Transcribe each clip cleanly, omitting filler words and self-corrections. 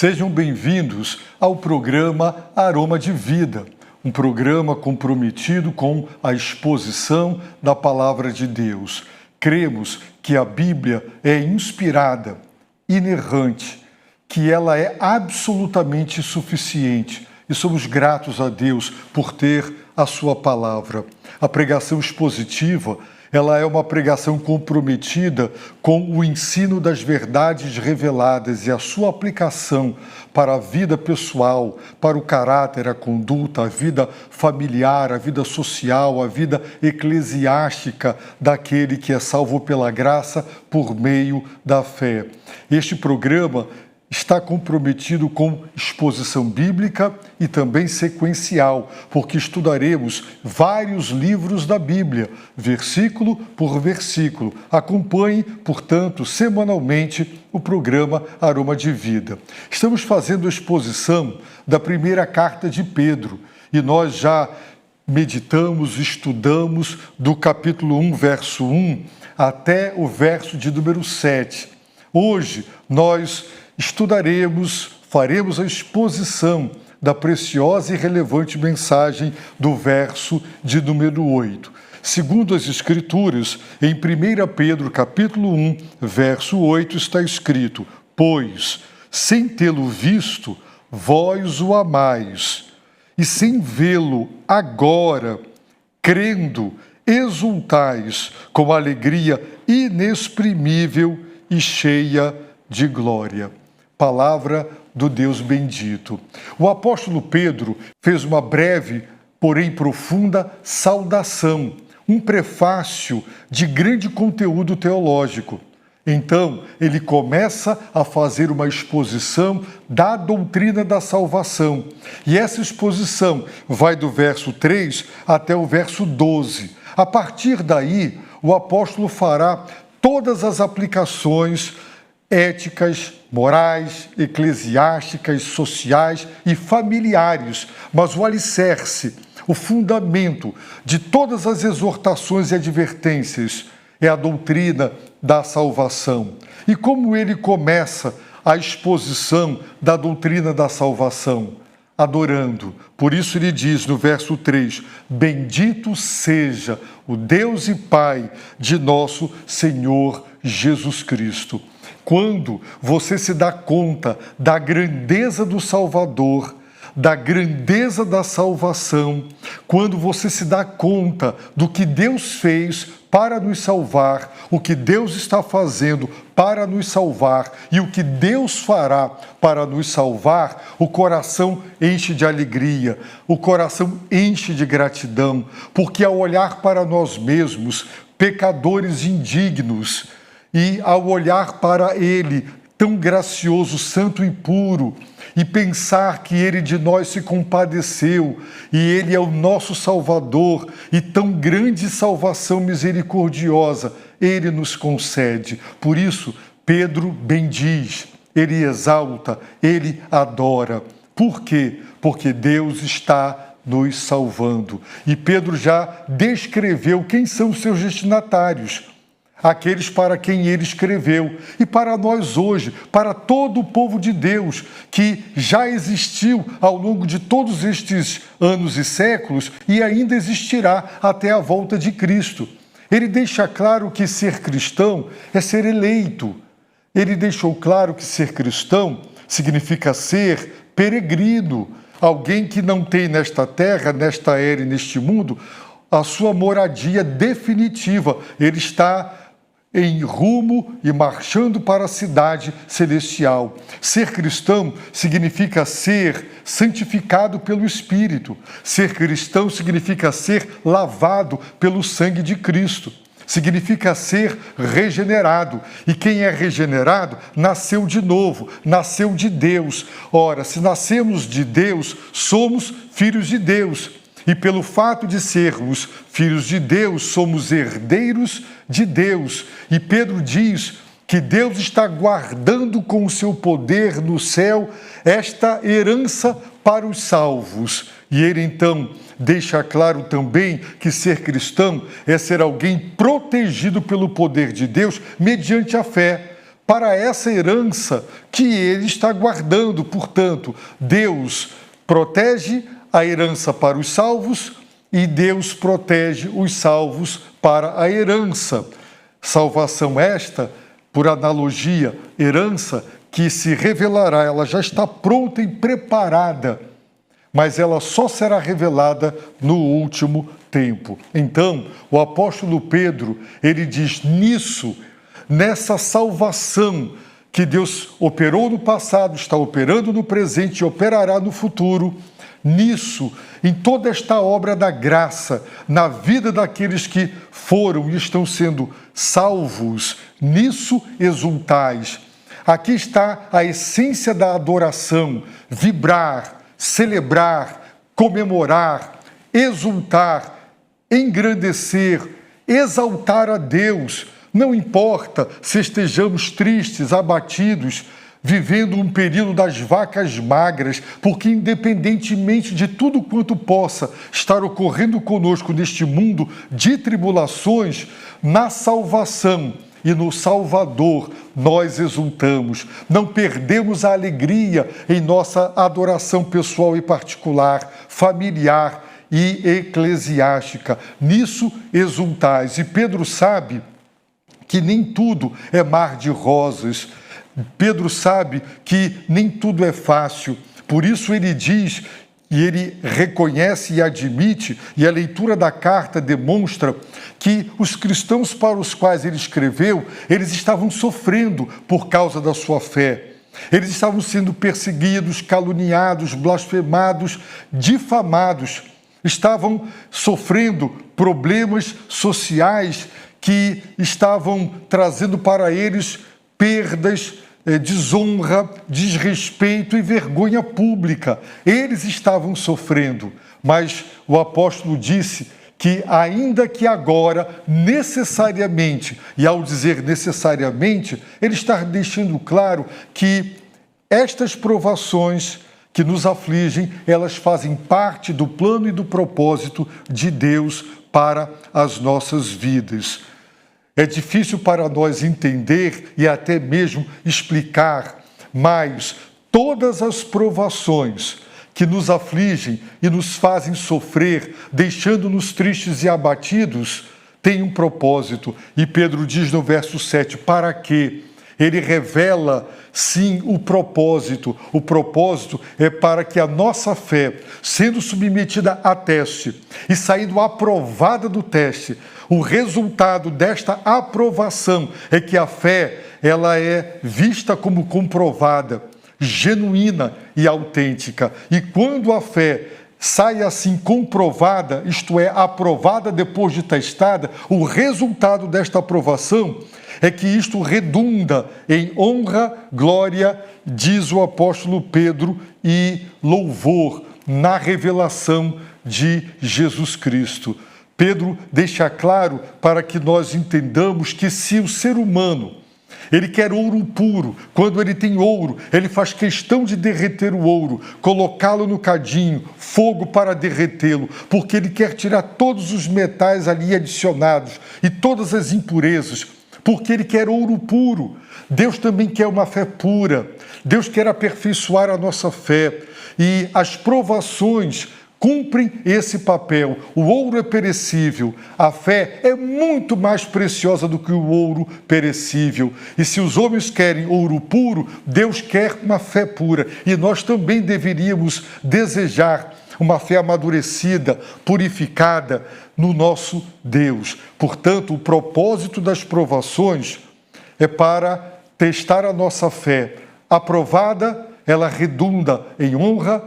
Sejam bem-vindos ao programa Aroma de Vida, um programa comprometido com a exposição da Palavra de Deus. Cremos que a Bíblia é inspirada, inerrante, que ela é absolutamente suficiente e somos gratos a Deus por ter a sua palavra. A pregação expositiva, ela é uma pregação comprometida com o ensino das verdades reveladas e a sua aplicação para a vida pessoal, para o caráter, a conduta, a vida familiar, a vida social, a vida eclesiástica daquele que é salvo pela graça por meio da fé. Este programa está comprometido com exposição bíblica e também sequencial, porque estudaremos vários livros da Bíblia, versículo por versículo. Acompanhe, portanto, semanalmente o programa Aroma de Vida. Estamos fazendo a exposição da primeira carta de Pedro e nós já meditamos, estudamos do capítulo 1, verso 1 até o verso de número 7. Hoje nós faremos a exposição da preciosa e relevante mensagem do verso de número 8. Segundo as Escrituras, em 1 Pedro, capítulo 1, verso 8, está escrito: pois, sem tê-lo visto, vós o amais, e sem vê-lo agora, crendo, exultais com alegria inexprimível e cheia de glória. Palavra do Deus bendito. O apóstolo Pedro fez uma breve, porém profunda saudação, um prefácio de grande conteúdo teológico. Então, ele começa a fazer uma exposição da doutrina da salvação. E essa exposição vai do verso 3 até o verso 12. A partir daí, o apóstolo fará todas as aplicações éticas, morais, eclesiásticas, sociais e familiares, mas o alicerce, o fundamento de todas as exortações e advertências é a doutrina da salvação. E como ele começa a exposição da doutrina da salvação? Adorando. Por isso ele diz no verso 3, bendito seja o Deus e Pai de nosso Senhor Jesus Cristo. Quando você se dá conta da grandeza do Salvador, da grandeza da salvação, quando você se dá conta do que Deus fez para nos salvar, o que Deus está fazendo para nos salvar e o que Deus fará para nos salvar, o coração enche de alegria, o coração enche de gratidão, porque ao olhar para nós mesmos, pecadores indignos, e ao olhar para Ele, tão gracioso, santo e puro, e pensar que Ele de nós se compadeceu, e Ele é o nosso Salvador, e tão grande salvação misericordiosa Ele nos concede. Por isso, Pedro bendiz, ele exalta, ele adora. Por quê? Porque Deus está nos salvando. E Pedro já descreveu quem são os seus destinatários, aqueles para quem ele escreveu, e para nós hoje, para todo o povo de Deus, que já existiu ao longo de todos estes anos e séculos e ainda existirá até a volta de Cristo. Ele deixa claro que ser cristão é ser eleito. Ele deixou claro que ser cristão significa ser peregrino, alguém que não tem nesta terra, nesta era e neste mundo, a sua moradia definitiva. Ele está em rumo e marchando para a cidade celestial. Ser cristão significa ser santificado pelo Espírito. Ser cristão significa ser lavado pelo sangue de Cristo. Significa ser regenerado. E quem é regenerado nasceu de novo, nasceu de Deus. Ora, se nascemos de Deus, somos filhos de Deus. E pelo fato de sermos filhos de Deus, somos herdeiros de Deus. E Pedro diz que Deus está guardando com o seu poder no céu esta herança para os salvos. E ele então deixa claro também que ser cristão é ser alguém protegido pelo poder de Deus mediante a fé, para essa herança que ele está guardando. Portanto, Deus protege a herança para os salvos e Deus protege os salvos para a herança. Salvação esta, por analogia, herança que se revelará, ela já está pronta e preparada, mas ela só será revelada no último tempo. Então, o apóstolo Pedro, ele diz nisso, nessa salvação que Deus operou no passado, está operando no presente e operará no futuro, nisso, em toda esta obra da graça, na vida daqueles que foram e estão sendo salvos, nisso exultais. Aqui está a essência da adoração: vibrar, celebrar, comemorar, exultar, engrandecer, exaltar a Deus. Não importa se estejamos tristes, abatidos, vivendo um período das vacas magras, porque independentemente de tudo quanto possa estar ocorrendo conosco neste mundo de tribulações, na salvação e no Salvador nós exultamos. Não perdemos a alegria em nossa adoração pessoal e particular, familiar e eclesiástica. Nisso exultais. E Pedro sabe que nem tudo é mar de rosas. Pedro sabe que nem tudo é fácil. Por isso ele diz, e ele reconhece e admite, e a leitura da carta demonstra que os cristãos para os quais ele escreveu, eles estavam sofrendo por causa da sua fé. Eles estavam sendo perseguidos, caluniados, blasfemados, difamados. Estavam sofrendo problemas sociais que estavam trazendo para eles perdas, desonra, desrespeito e vergonha pública. Eles estavam sofrendo, mas o apóstolo disse que ainda que agora, necessariamente, e ao dizer necessariamente, ele está deixando claro que estas provações que nos afligem, elas fazem parte do plano e do propósito de Deus para as nossas vidas. É difícil para nós entender e até mesmo explicar, mas todas as provações que nos afligem e nos fazem sofrer, deixando-nos tristes e abatidos, têm um propósito. E Pedro diz no verso 7, para quê? Ele revela, sim, o propósito. O propósito é para que a nossa fé, sendo submetida a teste e saindo aprovada do teste, o resultado desta aprovação é que a fé, ela é vista como comprovada, genuína e autêntica. E quando a fé sai assim comprovada, isto é, aprovada depois de testada, o resultado desta aprovação é que isto redunda em honra, glória, diz o apóstolo Pedro, e louvor na revelação de Jesus Cristo. Pedro deixa claro para que nós entendamos que se o ser humano, ele quer ouro puro, quando ele tem ouro, ele faz questão de derreter o ouro, colocá-lo no cadinho, fogo para derretê-lo, porque ele quer tirar todos os metais ali adicionados e todas as impurezas, porque ele quer ouro puro. Deus também quer uma fé pura, Deus quer aperfeiçoar a nossa fé, e as provações cumprem esse papel. O ouro é perecível, a fé é muito mais preciosa do que o ouro perecível. E se os homens querem ouro puro, Deus quer uma fé pura. E nós também deveríamos desejar uma fé amadurecida, purificada no nosso Deus. Portanto, o propósito das provações é para testar a nossa fé. Aprovada, ela redunda em honra,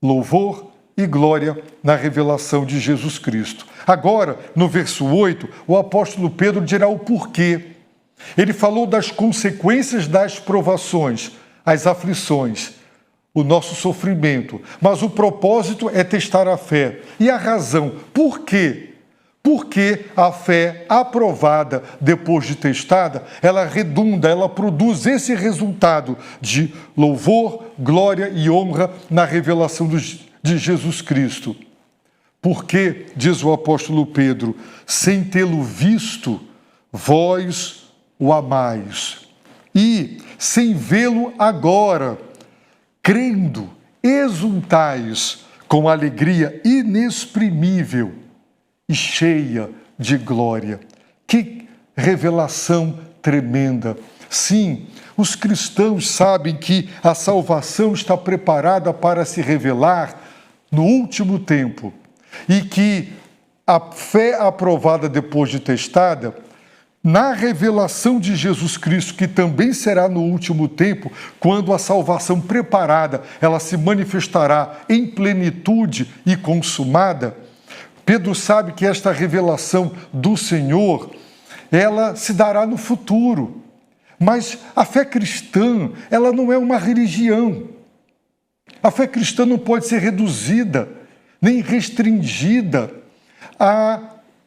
louvor e glória na revelação de Jesus Cristo. Agora, no verso 8, o apóstolo Pedro dirá o porquê. Ele falou das consequências das provações, as aflições, o nosso sofrimento, mas o propósito é testar a fé. E a razão, por quê? Porque a fé aprovada, depois de testada, ela redunda, ela produz esse resultado de louvor, glória e honra na revelação de Jesus Cristo. Porque, diz o apóstolo Pedro, sem tê-lo visto, vós o amais. e, sem vê-lo agora, crendo, exultais com alegria inexprimível e cheia de glória. Que revelação tremenda! Sim, os cristãos sabem que a salvação está preparada para se revelar no último tempo e que a fé aprovada depois de testada, na revelação de Jesus Cristo, que também será no último tempo, quando a salvação preparada, ela se manifestará em plenitude e consumada, Pedro sabe que esta revelação do Senhor, ela se dará no futuro. Mas a fé cristã, ela não é uma religião. A fé cristã não pode ser reduzida, nem restringida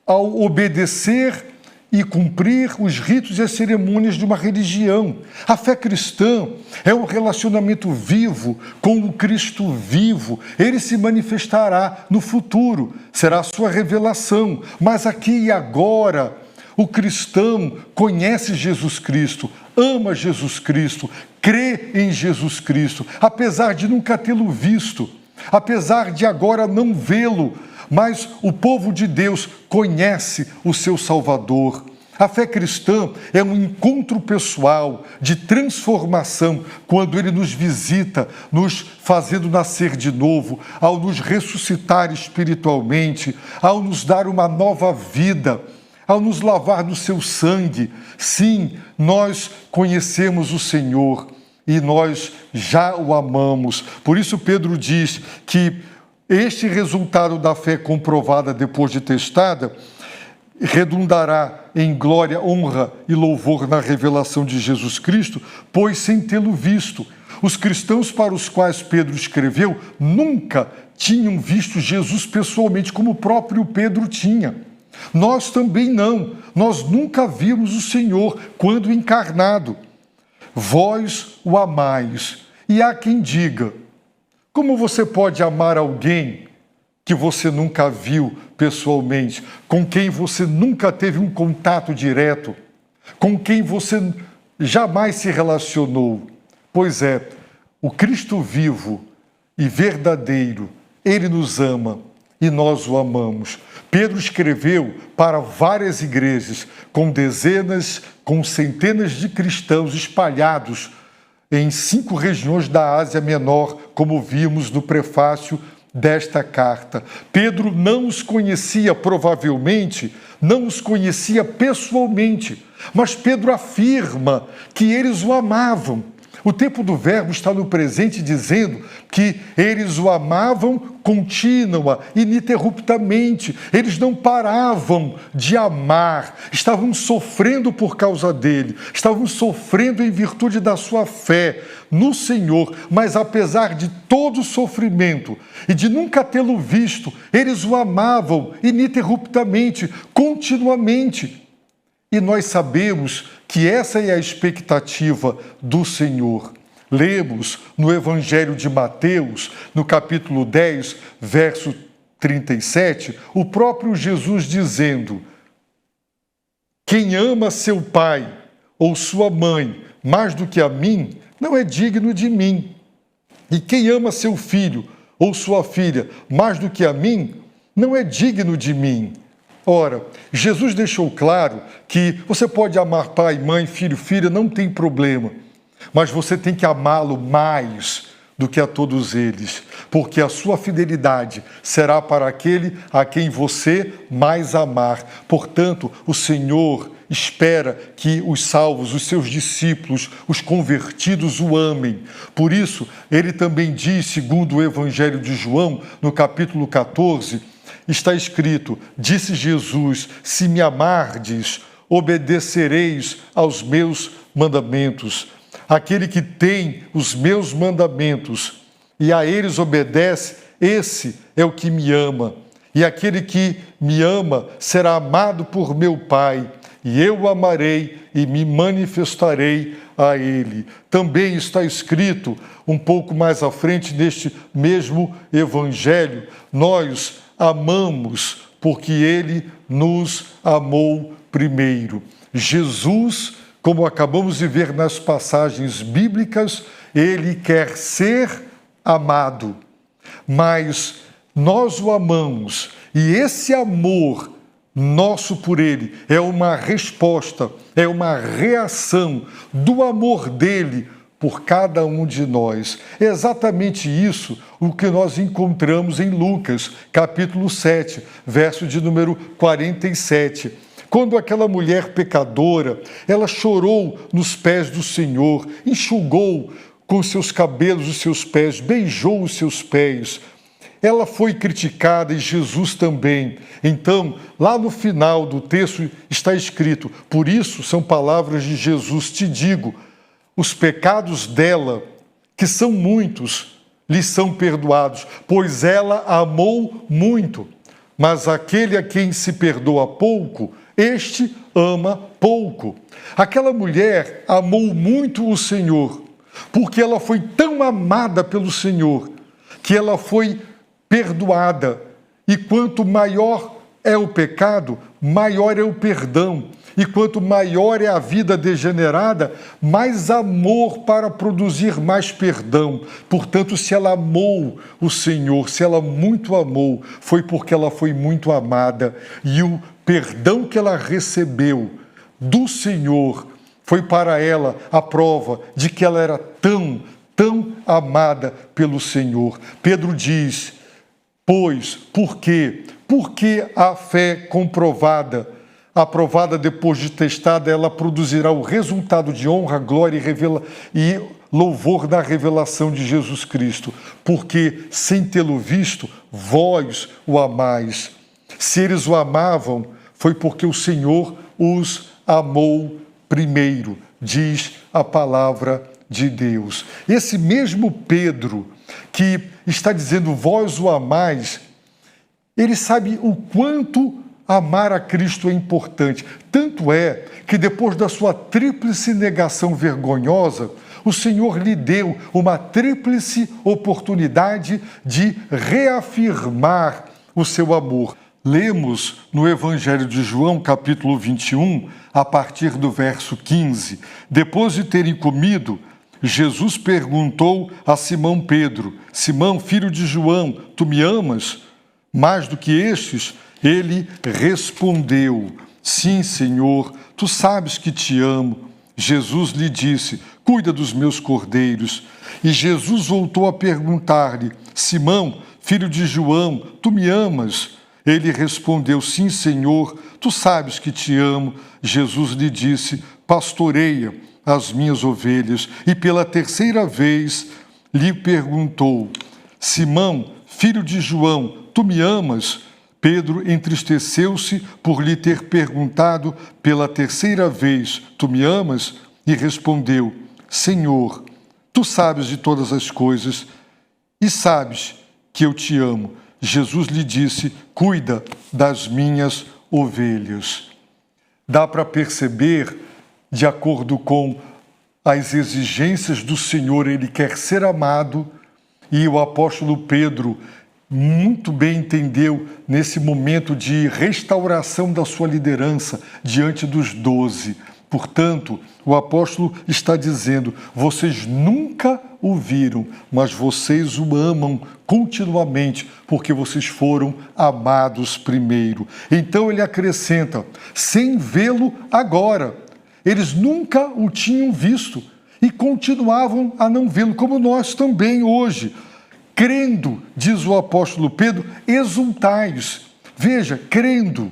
ao obedecer e cumprir os ritos e as cerimônias de uma religião. A fé cristã é um relacionamento vivo com o Cristo vivo. Ele se manifestará no futuro, será a sua revelação. Mas aqui e agora, o cristão conhece Jesus Cristo, ama Jesus Cristo, crê em Jesus Cristo, apesar de nunca tê-lo visto, apesar de agora não vê-lo, mas o povo de Deus conhece o seu Salvador. A fé cristã é um encontro pessoal de transformação quando Ele nos visita, nos fazendo nascer de novo, ao nos ressuscitar espiritualmente, ao nos dar uma nova vida, ao nos lavar no seu sangue. Sim, nós conhecemos o Senhor e nós já o amamos. Por isso Pedro diz que este resultado da fé comprovada depois de testada redundará em glória, honra e louvor na revelação de Jesus Cristo, pois sem tê-lo visto. Os cristãos para os quais Pedro escreveu nunca tinham visto Jesus pessoalmente, como o próprio Pedro tinha. Nós também não. Nós nunca vimos o Senhor quando encarnado. Vós o amais. E há quem diga: como você pode amar alguém que você nunca viu pessoalmente, com quem você nunca teve um contato direto, com quem você jamais se relacionou? Pois é, o Cristo vivo e verdadeiro, Ele nos ama e nós o amamos. Pedro escreveu para várias igrejas, com dezenas, com centenas de cristãos espalhados em 5 regiões da Ásia Menor, como vimos no prefácio desta carta. Pedro não os conhecia, provavelmente, não os conhecia pessoalmente, mas Pedro afirma que eles o amavam. O tempo do verbo está no presente, dizendo que eles o amavam contínua, ininterruptamente. Eles não paravam de amar, estavam sofrendo por causa dele, estavam sofrendo em virtude da sua fé no Senhor. Mas apesar de todo o sofrimento e de nunca tê-lo visto, eles o amavam ininterruptamente, continuamente. E nós sabemos que essa é a expectativa do Senhor. Lemos no Evangelho de Mateus, no capítulo 10, verso 37, o próprio Jesus dizendo: quem ama seu pai ou sua mãe mais do que a mim, não é digno de mim. E quem ama seu filho ou sua filha mais do que a mim, não é digno de mim. Ora, Jesus deixou claro que você pode amar pai, mãe, filho, filha, não tem problema, mas você tem que amá-lo mais do que a todos eles, porque a sua fidelidade será para aquele a quem você mais amar. Portanto, o Senhor espera que os salvos, os seus discípulos, os convertidos o amem. Por isso, ele também diz, segundo o Evangelho de João, no capítulo 14, está escrito: disse Jesus, se me amardes, obedecereis aos meus mandamentos. Aquele que tem os meus mandamentos e a eles obedece, esse é o que me ama. E aquele que me ama será amado por meu Pai, e eu o amarei e me manifestarei a ele. Também está escrito, um pouco mais à frente, neste mesmo Evangelho, nós amamos porque ele nos amou primeiro. Jesus como acabamos de ver nas passagens bíblicas, ele quer ser amado. Mas nós o amamos, e esse amor nosso por ele é uma resposta, é uma reação do amor dele por cada um de nós. É exatamente isso o que nós encontramos em Lucas, capítulo 7, verso de número 47. Quando aquela mulher pecadora, ela chorou nos pés do Senhor, enxugou com seus cabelos os seus pés, beijou os seus pés. Ela foi criticada e Jesus também. Então, lá no final do texto está escrito: por isso são palavras de Jesus, te digo, os pecados dela, que são muitos, lhe são perdoados, pois ela amou muito. Mas aquele a quem se perdoa pouco, este ama pouco. Aquela mulher amou muito o Senhor, porque ela foi tão amada pelo Senhor, que ela foi perdoada. E quanto maior é o pecado, maior é o perdão. E quanto maior é a vida degenerada, mais amor para produzir mais perdão. Portanto, se ela amou o Senhor, se ela muito amou, foi porque ela foi muito amada. E o perdão que ela recebeu do Senhor foi para ela a prova de que ela era tão amada pelo Senhor. Pedro diz: pois, por quê? Porque a fé comprovada, aprovada depois de testada, ela produzirá o resultado de honra, glória e louvor da revelação de Jesus Cristo. Porque, sem tê-lo visto, vós o amais. Se eles o amavam, foi porque o Senhor os amou primeiro, diz a palavra de Deus. Esse mesmo Pedro que está dizendo vós o amais, ele sabe o quanto amar a Cristo é importante. Tanto é que depois da sua tríplice negação vergonhosa, o Senhor lhe deu uma tríplice oportunidade de reafirmar o seu amor. Lemos no Evangelho de João, capítulo 21, a partir do verso 15. Depois de terem comido, Jesus perguntou a Simão Pedro: Simão, filho de João, tu me amas mais do que estes? Ele respondeu: sim, Senhor, tu sabes que te amo. Jesus lhe disse: cuida dos meus cordeiros. E Jesus voltou a perguntar-lhe: Simão, filho de João, tu me amas? Ele respondeu: sim, Senhor, tu sabes que te amo. Jesus lhe disse: pastoreia as minhas ovelhas. E pela terceira vez lhe perguntou: Simão, filho de João, tu me amas? Pedro entristeceu-se por lhe ter perguntado pela terceira vez: tu me amas? E respondeu: Senhor, tu sabes de todas as coisas e sabes que eu te amo. Jesus lhe disse: cuida das minhas ovelhas. Dá para perceber, de acordo com as exigências do Senhor, ele quer ser amado, e o apóstolo Pedro muito bem entendeu nesse momento de restauração da sua liderança diante dos 12. Portanto, o apóstolo está dizendo: vocês nunca o viram, mas vocês o amam continuamente, porque vocês foram amados primeiro. Então ele acrescenta: sem vê-lo agora. Eles nunca o tinham visto e continuavam a não vê-lo, como nós também hoje. Crendo, diz o apóstolo Pedro, exultais. Veja, crendo.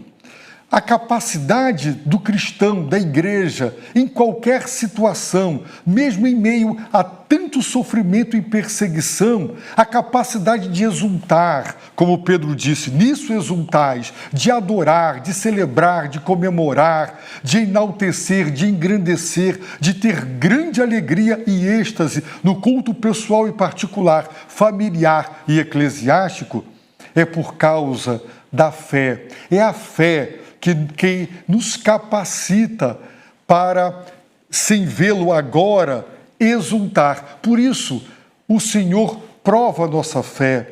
A capacidade do cristão, da igreja, em qualquer situação, mesmo em meio a tanto sofrimento e perseguição, a capacidade de exultar, como Pedro disse, nisso exultais, de adorar, de celebrar, de comemorar, de enaltecer, de engrandecer, de ter grande alegria e êxtase no culto pessoal e particular, familiar e eclesiástico, é por causa da fé. É a fé que nos capacita para, sem vê-lo agora, exultar. Por isso, o Senhor prova a nossa fé,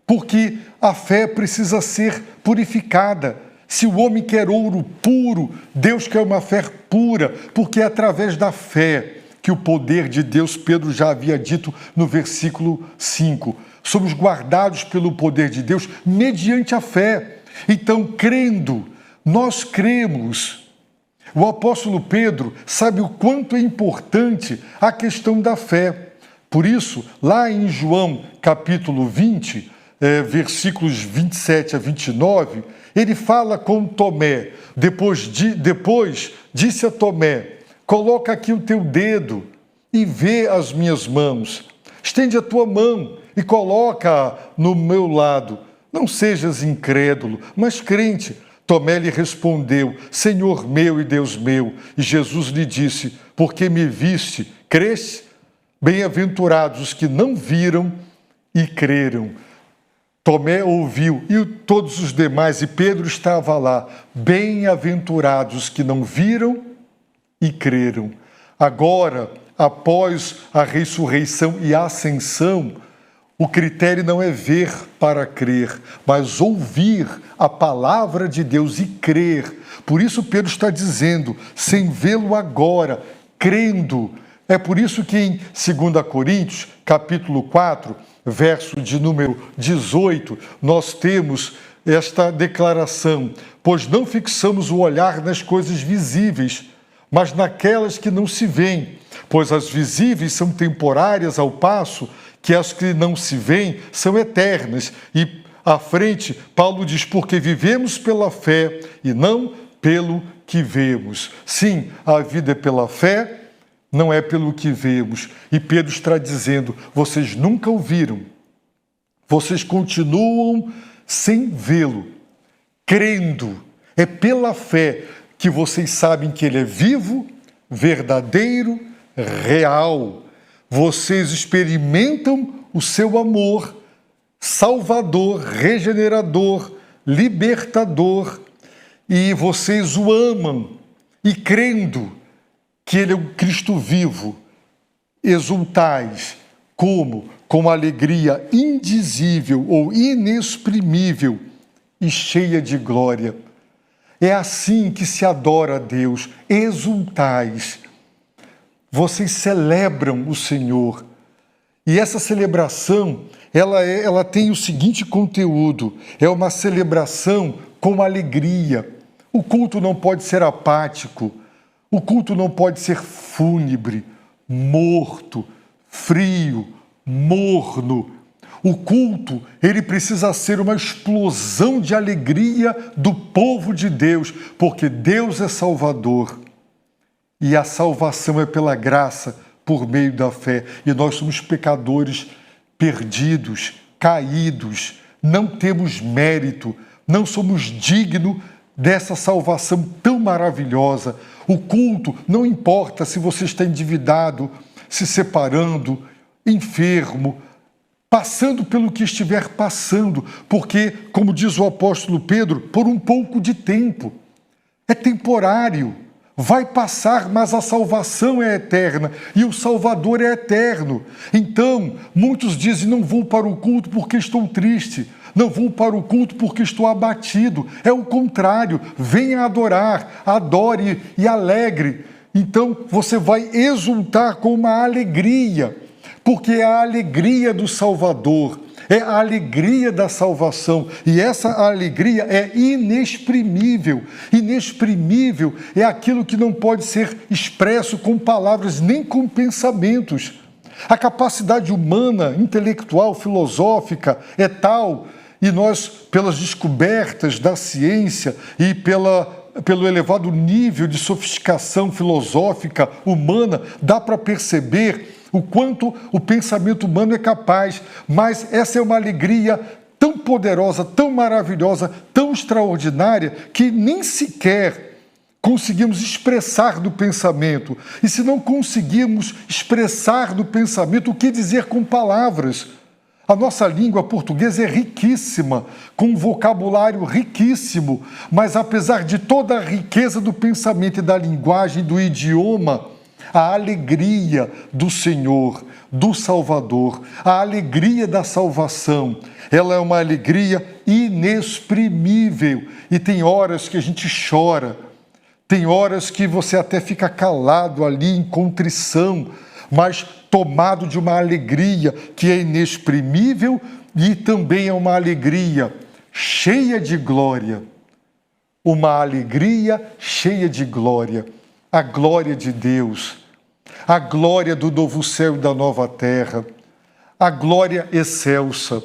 porque a fé precisa ser purificada. Se o homem quer ouro puro, Deus quer uma fé pura, porque é através da fé que o poder de Deus, Pedro já havia dito no versículo 5, somos guardados pelo poder de Deus mediante a fé. Então, crendo, nós cremos. O apóstolo Pedro sabe o quanto é importante a questão da fé. Por isso, lá em João capítulo 20, versículos 27 a 29, ele fala com Tomé. Depois disse a Tomé: coloca aqui o teu dedo e vê as minhas mãos. Estende a tua mão e coloca no meu lado. Não sejas incrédulo, mas crente. Tomé lhe respondeu: Senhor meu e Deus meu. E Jesus lhe disse: porque me viste, creste? Bem-aventurados os que não viram e creram. Tomé ouviu e todos os demais, e Pedro estava lá. Bem-aventurados os que não viram e creram. Agora, após a ressurreição e a ascensão, o critério não é ver para crer, mas ouvir a palavra de Deus e crer. Por isso Pedro está dizendo, sem vê-lo agora, crendo. É por isso que em 2 Coríntios, capítulo 4, verso de número 18, nós temos esta declaração: pois não fixamos o olhar nas coisas visíveis, mas naquelas que não se veem, pois as visíveis são temporárias, ao passo que as que não se veem são eternas. E à frente, Paulo diz: porque vivemos pela fé e não pelo que vemos. Sim, a vida é pela fé, não é pelo que vemos. E Pedro está dizendo: vocês nunca ouviram, vocês continuam sem vê-lo, crendo. É pela fé que vocês sabem que ele é vivo, verdadeiro, real. Vocês experimentam o seu amor salvador, regenerador, libertador, e vocês o amam, e crendo que ele é um Cristo vivo, exultais. Como? Com alegria indizível ou inexprimível e cheia de glória. É assim que se adora a Deus, exultais. Vocês celebram o Senhor. E essa celebração, ela tem o seguinte conteúdo: é uma celebração com alegria. O culto não pode ser apático, o culto não pode ser fúnebre, morto, frio, morno. O culto, ele precisa ser uma explosão de alegria do povo de Deus, porque Deus é Salvador. E a salvação é pela graça, por meio da fé. E nós somos pecadores perdidos, caídos, não temos mérito, não somos dignos dessa salvação tão maravilhosa. O culto, não importa se você está endividado, se separando, enfermo, passando pelo que estiver passando, porque, como diz o apóstolo Pedro, por um pouco de tempo. É temporário. Vai passar, mas a salvação é eterna e o Salvador é eterno. Então, muitos dizem: não vou para o culto porque estou triste, não vou para o culto porque estou abatido. É o contrário, venha adorar, adore e alegre. Então, você vai exultar com uma alegria, porque é a alegria do Salvador, é a alegria da salvação, e essa alegria é inexprimível. Inexprimível é aquilo que não pode ser expresso com palavras nem com pensamentos. A capacidade humana, intelectual, filosófica é tal, e nós, pelas descobertas da ciência e pelo elevado nível de sofisticação filosófica humana, dá para perceber o quanto o pensamento humano é capaz, mas essa é uma alegria tão poderosa, tão maravilhosa, tão extraordinária, que nem sequer conseguimos expressar do pensamento. E se não conseguimos expressar do pensamento, o que dizer com palavras? A nossa língua portuguesa é riquíssima, com um vocabulário riquíssimo, mas apesar de toda a riqueza do pensamento e da linguagem, do idioma, a alegria do Senhor, do Salvador, a alegria da salvação. Ela é uma alegria inexprimível e tem horas que a gente chora, tem horas que você até fica calado ali em contrição, mas tomado de uma alegria que é inexprimível e também é uma alegria cheia de glória. Uma alegria cheia de glória. A glória de Deus, a glória do novo céu e da nova terra, a glória excelsa.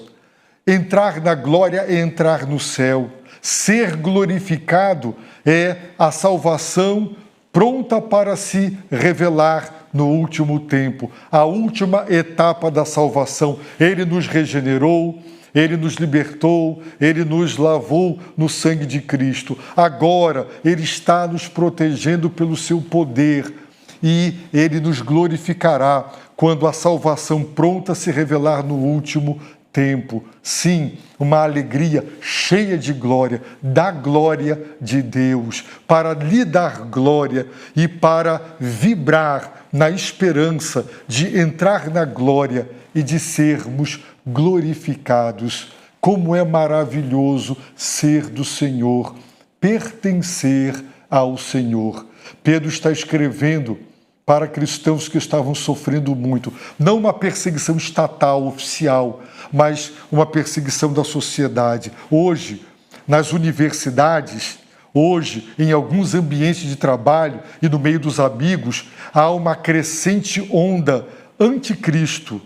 Entrar na glória é entrar no céu. Ser glorificado é a salvação pronta para se revelar no último tempo, a última etapa da salvação. Ele nos regenerou, Ele nos libertou, Ele nos lavou no sangue de Cristo. Agora, Ele está nos protegendo pelo seu poder e Ele nos glorificará quando a salvação pronta se revelar no último tempo. Sim, uma alegria cheia de glória, da glória de Deus, para lhe dar glória e para vibrar na esperança de entrar na glória e de sermos glorificados. Como é maravilhoso ser do Senhor, pertencer ao Senhor. Pedro está escrevendo para cristãos que estavam sofrendo muito, não uma perseguição estatal, oficial, mas uma perseguição da sociedade. Hoje, nas universidades, hoje, em alguns ambientes de trabalho e no meio dos amigos, há uma crescente onda anticristo,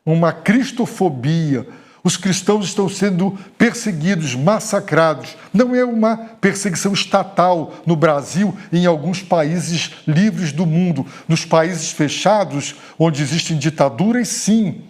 uma cristofobia. Os cristãos estão sendo perseguidos, massacrados. Não é uma perseguição estatal no Brasil e em alguns países livres do mundo. Nos países fechados, onde existem ditaduras, sim,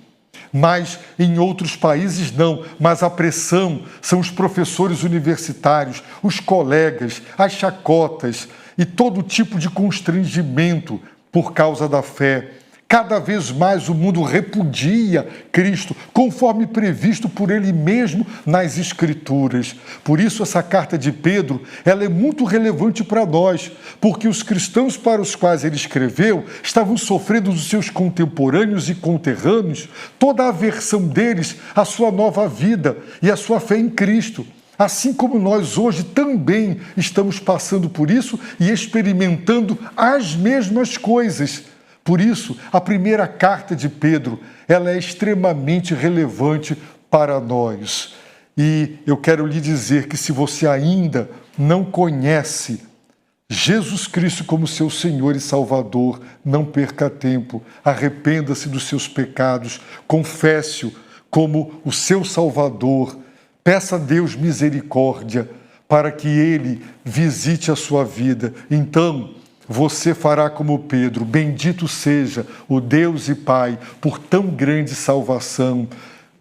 mas em outros países não. Mas a pressão são os professores universitários, os colegas, as chacotas e todo tipo de constrangimento por causa da fé. Cada vez mais o mundo repudia Cristo, conforme previsto por Ele mesmo nas Escrituras. Por isso, essa carta de Pedro, ela é muito relevante para nós, porque os cristãos para os quais ele escreveu estavam sofrendo dos seus contemporâneos e conterrâneos toda a aversão deles à sua nova vida e à sua fé em Cristo. Assim como nós hoje também estamos passando por isso e experimentando as mesmas coisas. Por isso, a primeira carta de Pedro, ela é extremamente relevante para nós. E eu quero lhe dizer que se você ainda não conhece Jesus Cristo como seu Senhor e Salvador, não perca tempo, arrependa-se dos seus pecados, confesse-o como o seu Salvador, peça a Deus misericórdia para que Ele visite a sua vida. Então, você fará como Pedro, bendito seja o Deus e Pai por tão grande salvação.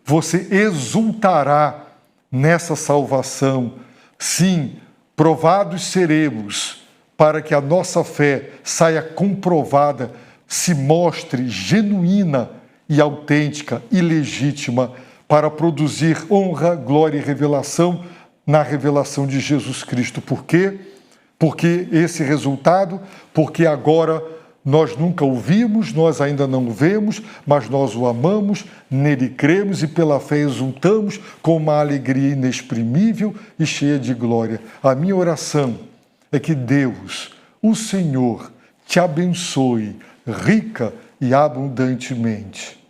Você exultará nessa salvação. Sim, provados seremos para que a nossa fé saia comprovada, se mostre genuína e autêntica e legítima para produzir honra, glória e revelação na revelação de Jesus Cristo. Por quê? Porque esse resultado, porque agora nós nunca o vimos, nós ainda não o vemos, mas nós o amamos, nele cremos e pela fé exultamos com uma alegria inexprimível e cheia de glória. A minha oração é que Deus, o Senhor, te abençoe rica e abundantemente.